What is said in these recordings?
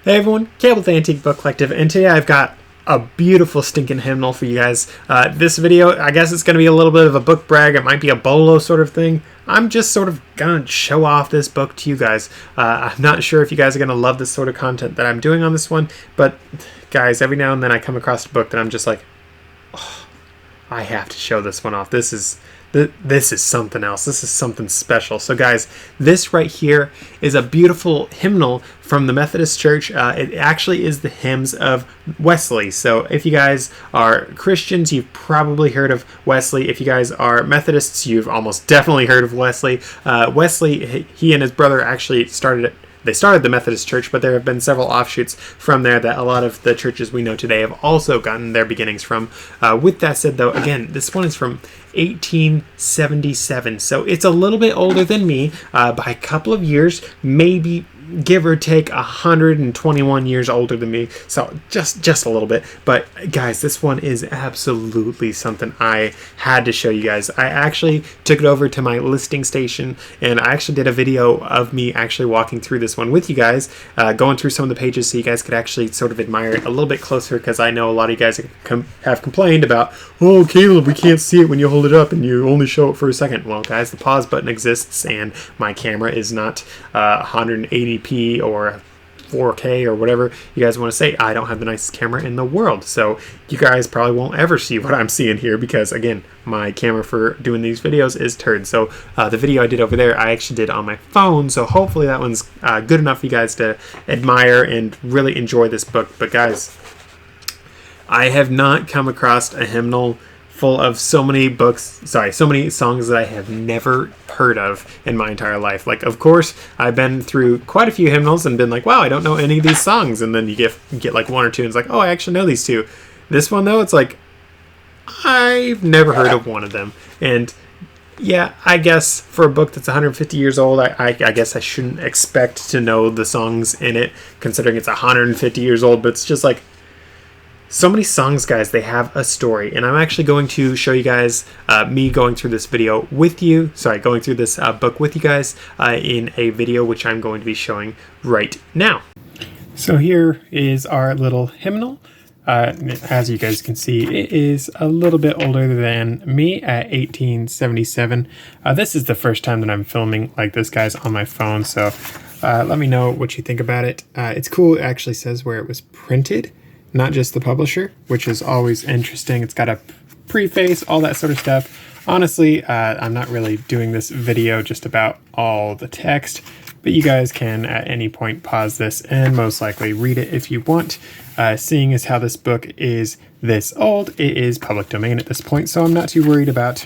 Hey everyone, Cable the Antique Book Collective, and today I've got a beautiful stinking hymnal for you guys. This video, I guess it's going to be a little bit of a book brag. It might be a BOLO sort of thing. I'm just sort of going to show off this book to you guys. I'm not sure if you guys are going to love this sort of content that I'm doing on this one, but guys, every now and then I come across a book that I'm just like, oh, I have to show this one off. This is something else. This is something special. So guys, this right here is a beautiful hymnal from the Methodist Church. It actually is the hymns of Wesley. So if you guys are Christians, you've probably heard of Wesley. If you guys are Methodists, you've almost definitely heard of Wesley. Wesley, he and his brother actually started the Methodist Church, but there have been several offshoots from there that a lot of the churches we know today have also gotten their beginnings from. With that said, though, again, this one is from 1877, so it's a little bit older than me by a couple of years, maybe give or take 121 years older than me, so just a little bit. But guys, this one is absolutely something I had to show you guys. I actually took it over to my listing station, and I actually did a video of me actually walking through this one with you guys, going through some of the pages so you guys could actually sort of admire it a little bit closer, because I know a lot of you guys have complained about, oh Caleb, we can't see it when you hold it up and you only show it for a second. Well guys, the pause button exists, and my camera is not 180p or 4K or whatever you guys want to say. I don't have the nicest camera in the world, so you guys probably won't ever see what I'm seeing here, because again, my camera for doing these videos is turd. So the video I did over there, I actually did on my phone, so hopefully that one's good enough for you guys to admire and really enjoy this book. But guys, I have not come across a hymnal full of so many songs that I have never heard of in my entire life. Like, of course, I've been through quite a few hymnals and been like, wow, I don't know any of these songs. And then you get like one or two and it's like, oh, I actually know these two. This one, though, it's like, I've never heard of one of them. And yeah, I guess for a book that's 150 years old, I guess I shouldn't expect to know the songs in it, considering it's 150 years old. But it's just like, so many songs, guys, they have a story, and I'm actually going to show you guys me going through this video with you, going through this book with you guys in a video which I'm going to be showing right now. So here is our little hymnal. As you guys can see, it is a little bit older than me at 1877. This is the first time that I'm filming like this, guys, on my phone, so let me know what you think about it. It's cool. It actually says where it was printed, not just the publisher, which is always interesting. It's got a preface, all that sort of stuff. Honestly, I'm not really doing this video just about all the text, but you guys can at any point pause this and most likely read it if you want. Seeing as how this book is this old, it is public domain at this point, so I'm not too worried about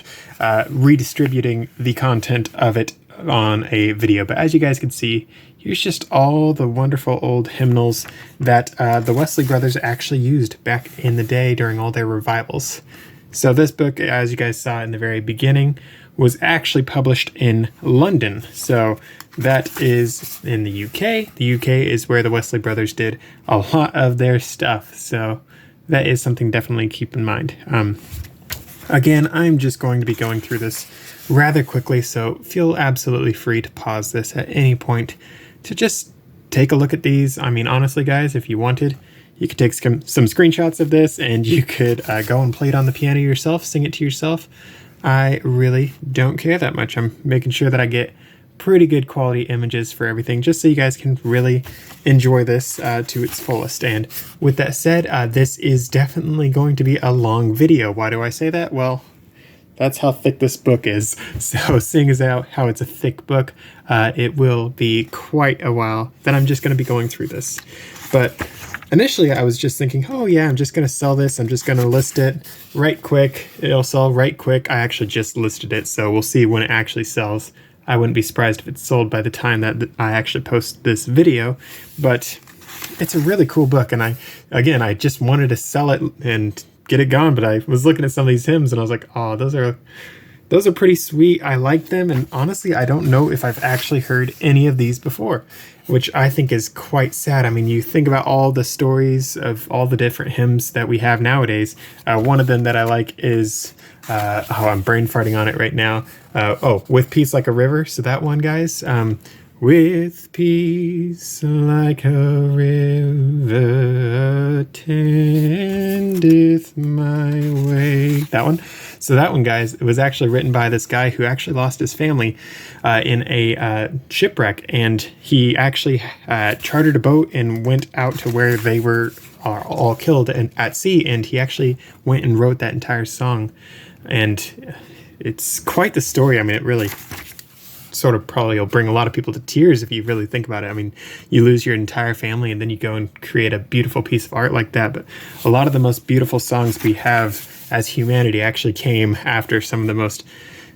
redistributing the content of it on a video. But as you guys can see, here's just all the wonderful old hymnals that the Wesley brothers actually used back in the day during all their revivals. So this book, as you guys saw in the very beginning, was actually published in London. So that is in the UK. The UK is where the Wesley brothers did a lot of their stuff. So that is something definitely to keep in mind. Again, I'm just going to be going through this rather quickly, so feel absolutely free to pause this at any point to just take a look at these. I mean, honestly, guys, if you wanted, you could take some screenshots of this and you could go and play it on the piano yourself, sing it to yourself. I really don't care that much. I'm making sure that I get pretty good quality images for everything, just so you guys can really enjoy this to its fullest. And with that said, this is definitely going to be a long video. Why do I say that? Well, that's how thick this book is. So seeing as how it's a thick book, it will be quite a while that I'm just going to be going through this. But initially I was just thinking, oh yeah, I'm just going to sell this. I'm just going to list it right quick. It'll sell right quick. I actually just listed it, so we'll see when it actually sells. I wouldn't be surprised if it's sold by the time that I actually post this video. But it's a really cool book, and I just wanted to sell it and get it gone, but I was looking at some of these hymns and I was like, oh, those are pretty sweet. I like them, and honestly, I don't know if I've actually heard any of these before, which I think is quite sad. I mean, you think about all the stories of all the different hymns that we have nowadays. One of them that I like is, I'm brain farting on it right now. With Peace Like a River. So that one, guys, with peace like a river attendeth my way. That one. So that one, guys, it was actually written by this guy who actually lost his family in a shipwreck, and he actually chartered a boat and went out to where they were all killed and at sea, and he actually went and wrote that entire song. And it's quite the story. I mean, it really sort of probably will bring a lot of people to tears if you really think about it. I mean, you lose your entire family and then you go and create a beautiful piece of art like that. But a lot of the most beautiful songs we have as humanity actually came after some of the most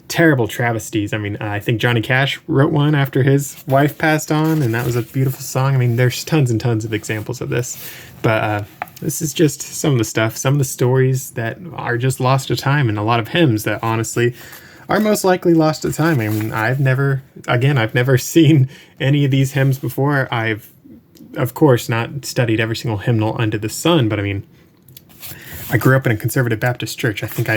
terrible travesties. I mean, I think Johnny Cash wrote one after his wife passed on, and that was a beautiful song. I mean, there's tons and tons of examples of this, but this is just some of the stuff, some of the stories that are just lost to time, and a lot of hymns that honestly are most likely lost to time. I mean, I've never seen any of these hymns before. I've, of course, not studied every single hymnal under the sun, but I mean, I grew up in a conservative Baptist church. I think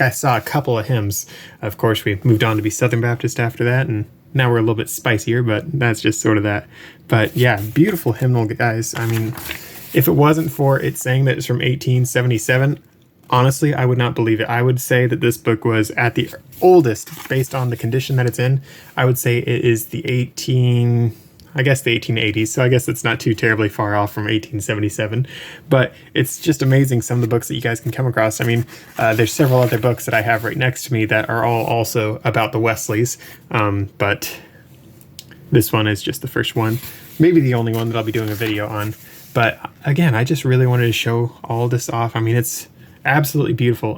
I saw a couple of hymns. Of course, we moved on to be Southern Baptist after that, and now we're a little bit spicier, but that's just sort of that. But yeah, beautiful hymnal, guys. I mean, if it wasn't for it saying that it's from 1877, honestly, I would not believe it. I would say that this book was at the oldest, based on the condition that it's in. I would say it is the 1880s, so I guess it's not too terribly far off from 1877, but it's just amazing some of the books that you guys can come across. I mean, there's several other books that I have right next to me that are all also about the Wesleys, but this one is just the first one, maybe the only one that I'll be doing a video on. But again, I just really wanted to show all this off. I mean, it's absolutely beautiful.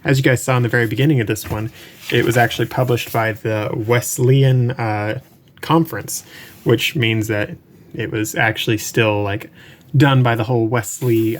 As you guys saw in the very beginning of this one, it was actually published by the Wesleyan Conference, which means that it was actually still like done by the whole Wesley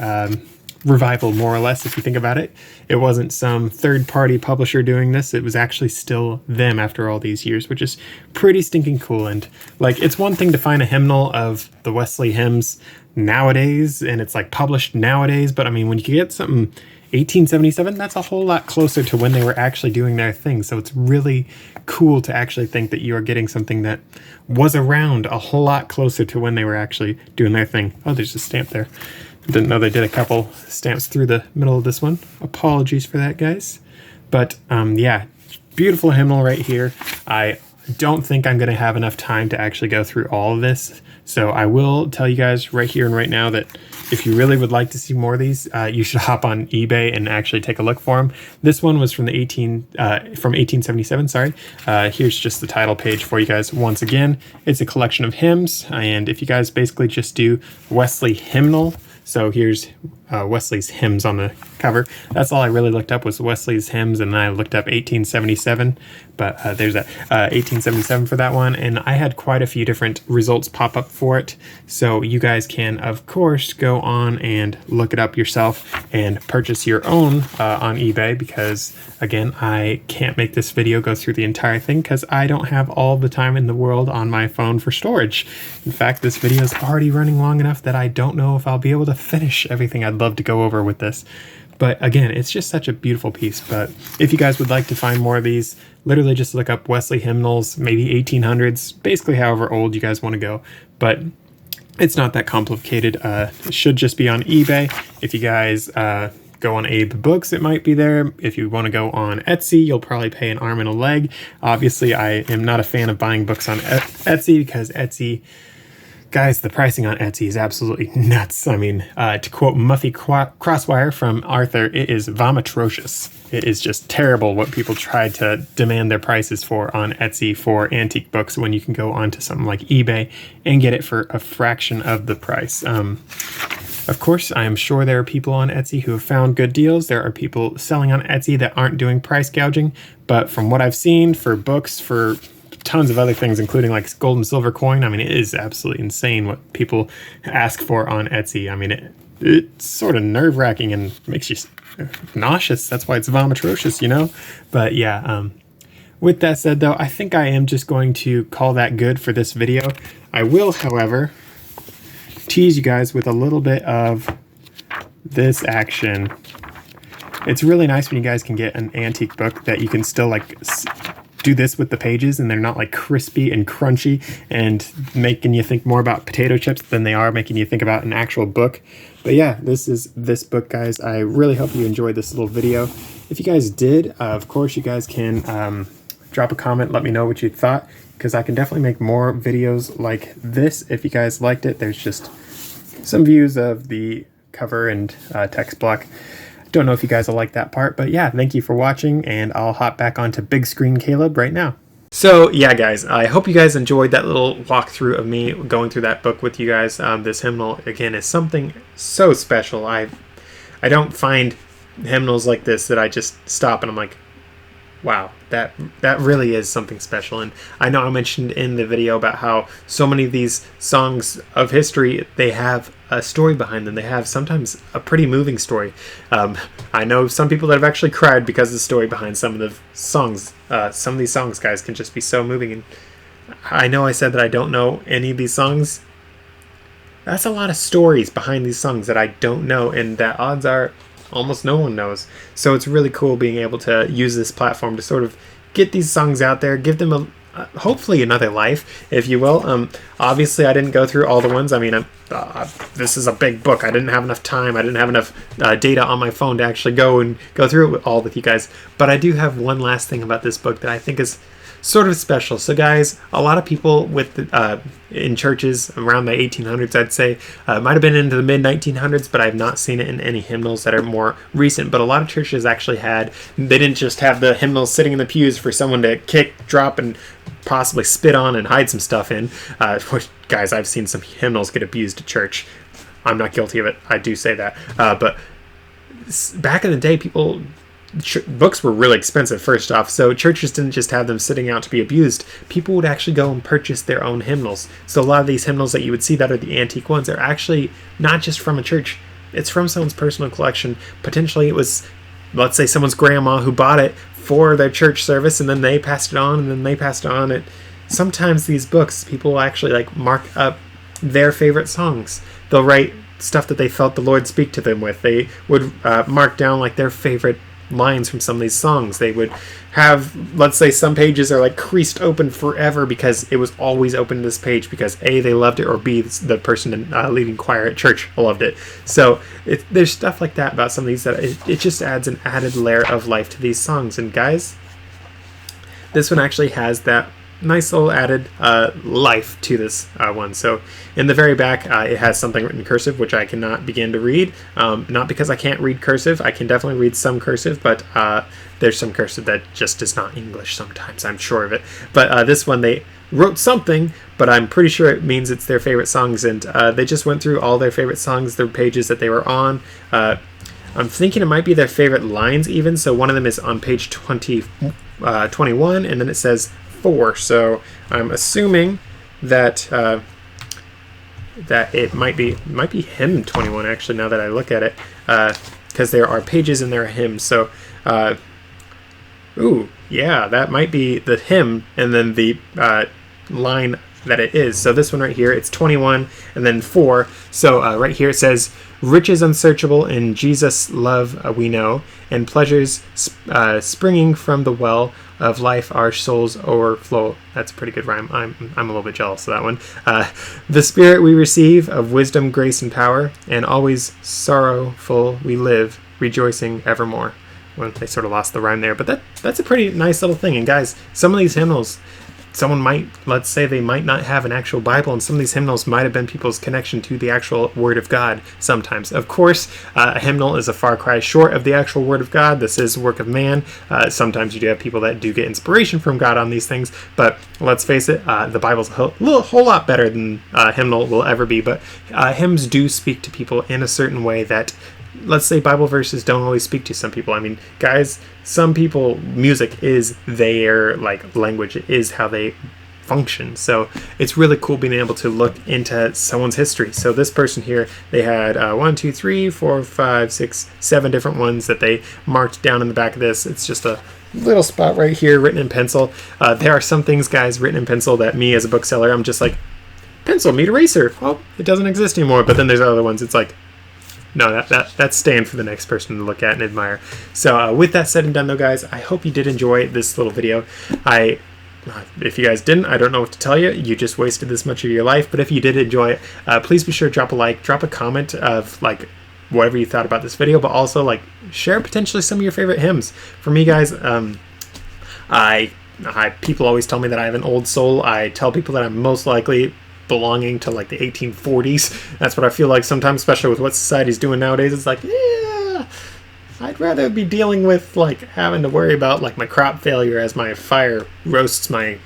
revival, more or less, if you think about it. It wasn't some third-party publisher doing this. It was actually still them after all these years, which is pretty stinking cool. And like, it's one thing to find a hymnal of the Wesley hymns nowadays, and it's like published nowadays, but I mean, when you get something 1877, that's a whole lot closer to when they were actually doing their thing. So it's really cool to actually think that you are getting something that was around a whole lot closer to when they were actually doing their thing. Oh, there's a stamp there. I didn't know they did a couple stamps through the middle of this one. Apologies for that, guys. But yeah, beautiful hymnal right here. I don't think I'm going to have enough time to actually go through all of this. So I will tell you guys right here and right now that if you really would like to see more of these, you should hop on eBay and actually take a look for them. This one was from the 1877. Sorry. Here's just the title page for you guys. Once again, it's a collection of hymns, and if you guys basically just do Wesley Hymnal. So here's Wesley's hymns on the cover. That's all I really looked up was Wesley's hymns, and then I looked up 1877. But there's that 1877 for that one, and I had quite a few different results pop up for it. So you guys can, of course, go on and look it up yourself and purchase your own on eBay, because again, I can't make this video go through the entire thing because I don't have all the time in the world on my phone for storage. In fact, this video is already running long enough that I don't know if I'll be able to finish everything I'd love to go over with this. But again, it's just such a beautiful piece. But if you guys would like to find more of these, literally just look up Wesley hymnals, maybe 1800s, basically however old you guys want to go. But it's not that complicated. It should just be on eBay. If you guys go on Abe Books, it might be there. If you want to go on Etsy, you'll probably pay an arm and a leg. Obviously, I am not a fan of buying books on Etsy because Etsy... Guys, the pricing on Etsy is absolutely nuts. I mean, to quote Muffy Crosswire from Arthur, it is vomitrocious. It is just terrible what people try to demand their prices for on Etsy for antique books when you can go onto something like eBay and get it for a fraction of the price. Of course, I am sure there are people on Etsy who have found good deals. There are people selling on Etsy that aren't doing price gouging. But from what I've seen for books, for tons of other things, including like gold and silver coin, I mean, it is absolutely insane what people ask for on Etsy. I mean, it's sort of nerve-wracking and makes you nauseous. That's why it's vomitrocious, you know? But yeah, with that said, though, I think I am just going to call that good for this video. I will, however, tease you guys with a little bit of this action. It's really nice when you guys can get an antique book that you can still like do this with the pages, and they're not like crispy and crunchy and making you think more about potato chips than they are making you think about an actual book. But yeah, this is this book, guys. I really hope you enjoyed this little video. If you guys did, of course, you guys can drop a comment, let me know what you thought, because I can definitely make more videos like this if you guys liked it. There's just some views of the cover and text block. Don't know if you guys will like that part, but yeah, thank you for watching, and I'll hop back onto Big Screen Caleb right now. So yeah, guys, I hope you guys enjoyed that little walkthrough of me going through that book with you guys. This hymnal, again, is something so special. I don't find hymnals like this that I just stop and I'm like, wow, that really is something special. And I know I mentioned in the video about how so many of these songs of history, they have a story behind them. They have sometimes a pretty moving story. I know some people that have actually cried because of the story behind some of the songs. Some of these songs, guys, can just be so moving. And I know I said that I don't know any of these songs. That's a lot of stories behind these songs that I don't know, and that odds are almost no one knows. So it's really cool being able to use this platform to sort of get these songs out there, give them hopefully another life, if you will. Obviously I didn't go through all the ones. I mean, this is a big book. I didn't have enough time. I didn't have enough data on my phone to actually go through it all with you guys. But I do have one last thing about this book that I think is sort of special. So guys, a lot of people in churches around the 1800s, I'd say, might have been into the mid 1900s, but I've not seen it in any hymnals that are more recent. But a lot of churches actually they didn't just have the hymnals sitting in the pews for someone to kick, drop, and possibly spit on and hide some stuff in. Which, guys, I've seen some hymnals get abused at church. I'm not guilty of it. I do say that. But back in the day, books were really expensive, first off, so churches didn't just have them sitting out to be abused. People would actually go and purchase their own hymnals. So a lot of these hymnals that you would see that are the antique ones are actually not just from a church. It's from someone's personal collection. Potentially it was, let's say, someone's grandma who bought it for their church service, and then they passed it on, and then they passed it on. Sometimes these books, people will actually mark up their favorite songs. They'll write stuff that they felt the Lord speak to them with. They would mark down their favorite lines from some of these songs. They would have, let's say, some pages are creased open forever because it was always open to this page because A, they loved it, or B, the person leading choir at church loved it. So there's stuff like that about some of these that it just adds an added layer of life to these songs. And guys, this one actually has that nice little added life to this one. So in the very back, it has something written in cursive, which I cannot begin to read. Not because I can't read cursive. I can definitely read some cursive, but there's some cursive that just is not English sometimes. I'm sure of it. But this one, they wrote something, but I'm pretty sure it means it's their favorite songs. And they just went through all their favorite songs, the pages that they were on. I'm thinking it might be their favorite lines even. So one of them is on page 21, and then it says 4. So I'm assuming that that it might be hymn 21 actually, now that I look at it, because there are pages and there are hymns. So ooh, yeah, that might be the hymn and then the line that it is. So this one right here, it's 21 and then 4. So right here it says, riches unsearchable in Jesus' love we know, and pleasures springing from the well of life our souls overflow. That's a pretty good rhyme. I'm a little bit jealous of that one. The spirit we receive of wisdom, grace, and power, and always sorrowful we live, rejoicing evermore. Well, they sort of lost the rhyme there, but that's a pretty nice little thing. And guys, some of these hymnals, let's say they might not have an actual Bible, and some of these hymnals might have been people's connection to the actual Word of God sometimes. Of course, a hymnal is a far cry short of the actual Word of God. This is work of man. Sometimes you do have people that do get inspiration from God on these things, but let's face it, the Bible's a whole lot better than a hymnal will ever be, but hymns do speak to people in a certain way that, let's say, Bible verses don't always speak to some people. I mean, guys, some people, music is their language. It is how they function. So it's really cool being able to look into someone's history. So this person here, they had 1, 2, 3, 4, 5, 6, 7 different ones that they marked down in the back of this. It's just a little spot right here written in pencil. There are some things, guys, written in pencil that me as a bookseller, I'm just like, pencil, meet eraser. Well, it doesn't exist anymore. But then there's other ones, it's like, no, that's staying for the next person to look at and admire. So with that said and done, though, guys, I hope you did enjoy this little video. If you guys didn't, I don't know what to tell you. You just wasted this much of your life. But if you did enjoy it, please be sure to drop a like, drop a comment of like whatever you thought about this video, but also like share potentially some of your favorite hymns. For me, guys, people always tell me that I have an old soul. I tell people that I'm most likely belonging to like the 1840s. That's what I feel like sometimes, especially with what society's doing nowadays. It's like, yeah, I'd rather be dealing with like having to worry about like my crop failure as my fire roasts my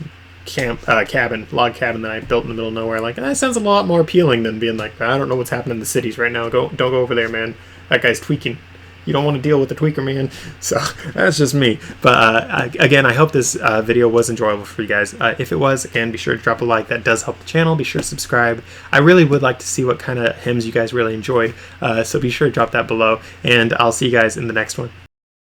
log cabin that I built in the middle of nowhere. Like, that sounds a lot more appealing than being like, I don't know what's happening in the cities right now. Don't go over there, man. That guy's tweaking. You don't want to deal with the tweaker, man. So that's just me. But again, I hope this video was enjoyable for you guys. If it was, again, be sure to drop a like. That does help the channel. Be sure to subscribe. I really would like to see what kind of hymns you guys really enjoyed. So be sure to drop that below. And I'll see you guys in the next one.